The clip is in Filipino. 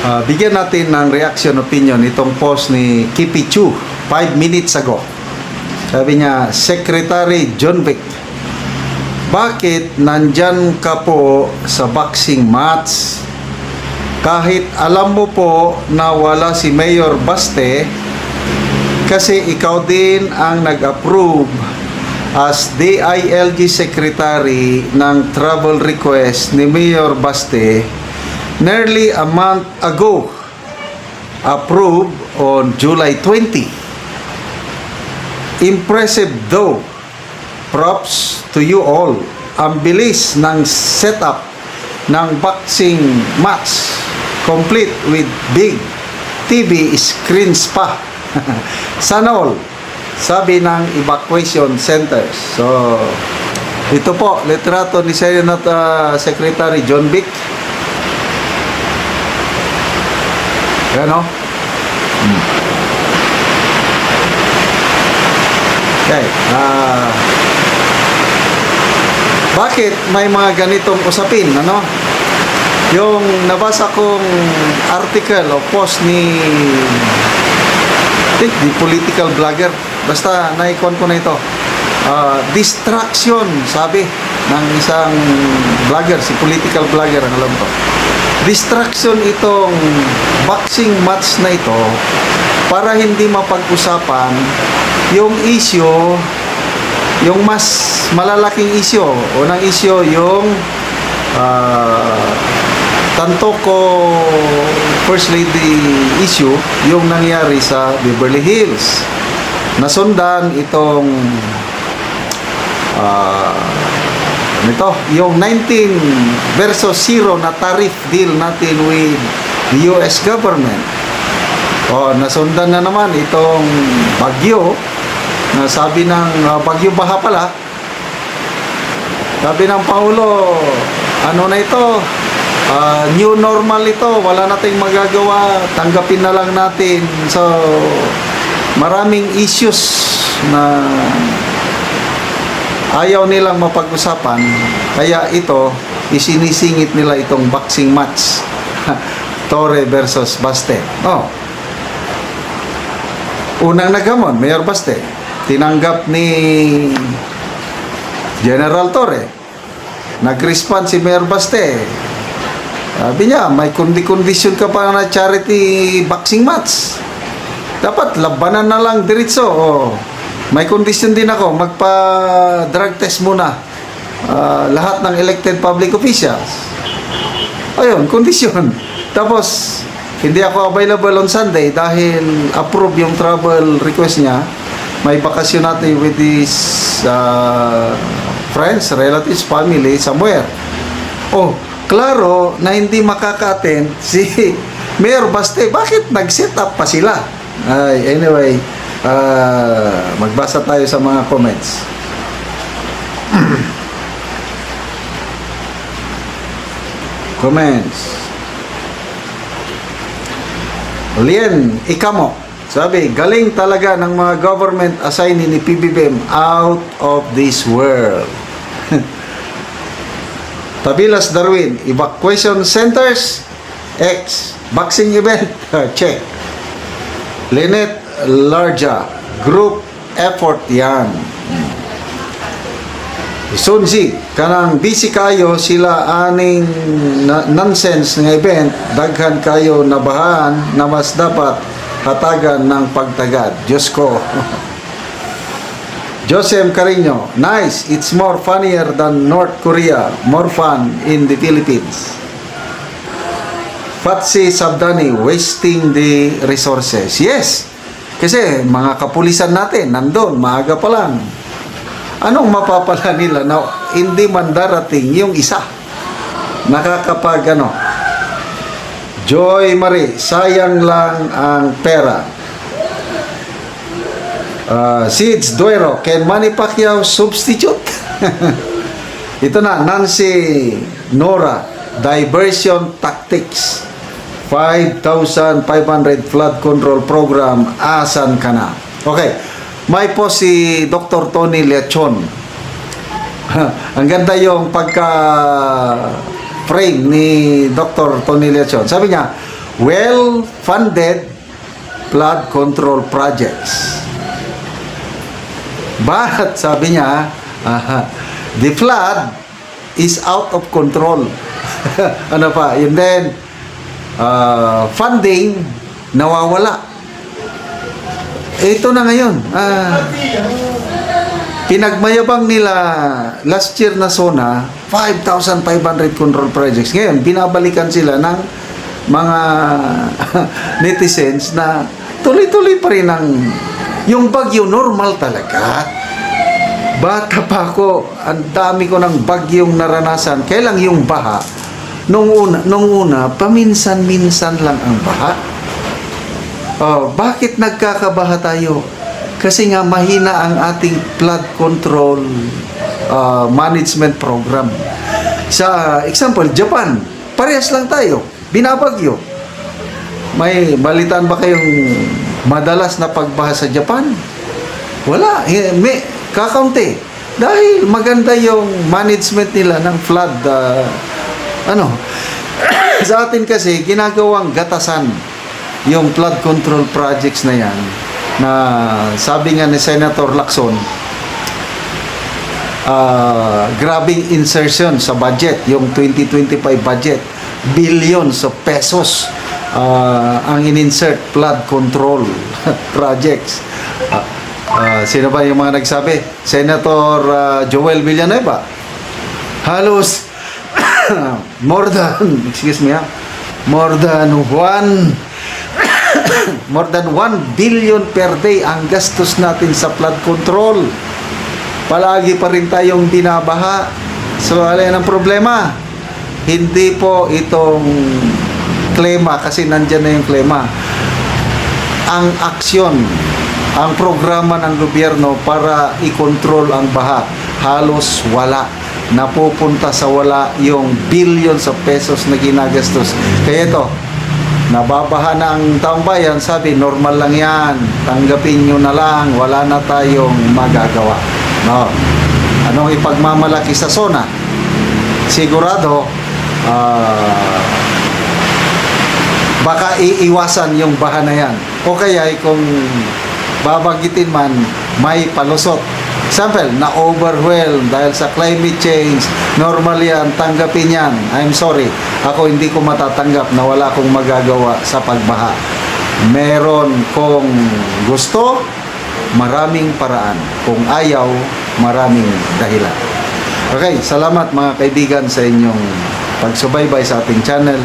Bigyan natin ng reaction opinion itong post ni Kipi Chu 5 minutes ago. Sabi niya, Secretary John Vic, bakit nandyan ka po sa boxing match kahit alam mo po na wala si Mayor Baste, kasi ikaw din ang nag-approve as DILG Secretary ng travel request ni Mayor Baste nearly a month ago, approved on July 20. Impressive though. Props to you all. Ang bilis ng setup ng boxing match, complete with big TV screens pa. Sana all, sabi ng evacuation centers. So, ito po, litrato ni Senate Secretary John Vic. Yan o. Okay. Bakit may mga ganitong usapin, ano? Yung nabasa kong article o post ni the political blogger, basta naikon ko na ito, distraction, sabi ng isang blogger, si political blogger ang alam ko, distraction itong boxing match na ito para hindi mapag-usapan yung issue, yung mas malalaking issue. Unang issue yung Tantoko First Lady issue, yung nangyari sa Beverly Hills. Nasundan itong yung 19 versus 0 na tariff deal natin with the US government. Nasundan na naman itong bagyo, na sabi ng bagyo baha pala, sabi ng Pangulo, ano na ito, new normal ito, wala nating magagawa, tanggapin na lang natin. So maraming issues na ayaw nilang mapag-usapan, kaya ito isinisingit nila itong boxing match. Torre versus Baste. Unang nagamon, Mayor Baste, tinanggap ni General Torre. Nag-respond si Mayor Baste. Sabi niya, may kondisyon ka pa na charity boxing match. Dapat labanan na lang diretso. May kondisyon din ako, magpa-drug test muna lahat ng elected public officials. Ayun, kondisyon. Tapos, hindi ako available on Sunday dahil approve yung travel request niya. May bakasyon natin with his friends, relatives, family, somewhere. Klaro na hindi makaka-attend si Mayor Baste. Bakit nag-set up pa sila? Anyway, magbasa tayo sa mga comments. Comments. Lien Ikamo, sabi, galing talaga ng mga government assignee ni PBBM, out of this world. Tabilas Darwin, evacuation centers, X, boxing event, check. Lynette Larja, group effort yan. Sunzi, kanang busy kayo sila aning nonsense ng event, daghan kayo nabahan na mas dapat hatagan ng pagtagad. Diyos ko. Joseph Carino, nice, it's more funnier than North Korea, more fun in the Philippines. Fatsi Sabdani, wasting the resources. Yes, kasi mga kapulisan natin nandun, maaga pa lang. Anong mapapala nila na hindi man darating yung isa? Nakakapag Joy Marie, sayang lang ang pera. Sids Duero, can Manny Pacquiao substitute? Ito na, Nancy Nora, diversion tactics, 5,500 flood control program, asan ka na? Okay. May po si Dr. Tony Leachon. Ang ganda yung pagka-frame ni Dr. Tony Leachon. Sabi niya, well-funded flood control projects. But, sabi niya, the flood is out of control. Ano pa? And then, funding, nawawala. Ito na ngayon. Pinagmayabang nila last year na SONA, 5,500 control projects. Ngayon, binabalikan sila ng mga netizens na tuloy-tuloy pa rin ang yung bagyo normal talaga. Bata pa ako, ang dami ko ng bagyong naranasan. Kailang yung baha, nung una, paminsan-minsan lang ang baha. Bakit nagkakabaha tayo? Kasi nga mahina ang ating flood control management program. Sa example, Japan, parehas lang tayo, binabagyo. May balitaan ba kayong madalas na pagbaha sa Japan? Wala, may kakaunti. Dahil maganda yung management nila ng flood. Sa atin kasi, ginagawang gatasan yung flood control projects na yan, na sabi nga ni Senator Lacson, grabing insertion sa budget, yung 2025 budget, billions of pesos ang in-insert flood control projects. Sino ba yung mga nagsabi? Senator Joel Villanueva. Halos more than 1 billion per day ang gastos natin sa flood control. Palagi pa rin tayong binabaha. So, alin ang problema? Hindi po itong klema, kasi nandyan na yung klema. Ang aksyon, ang programa ng gobyerno para i-control ang baha, halos wala. Napupunta sa wala yung billions of pesos na ginagastos. Kaya ito, nababaha na ang taong bayan, sabi, normal lang yan, tanggapin nyo na lang, wala na tayong magagawa. No. Anong ipagmamalaki sa SONA? Sigurado, baka iiwasan yung baha na yan. O kaya kung babagitin man, may palusot. Example, na-overwhelm dahil sa climate change, normal yan, tanggapin yan. I'm sorry, ako hindi ko matatanggap na wala akong magagawa sa pagbaha. Meron kong gusto, maraming paraan. Kung ayaw, maraming dahilan. Okay, salamat mga kaibigan sa inyong pagsubaybay sa ating channel.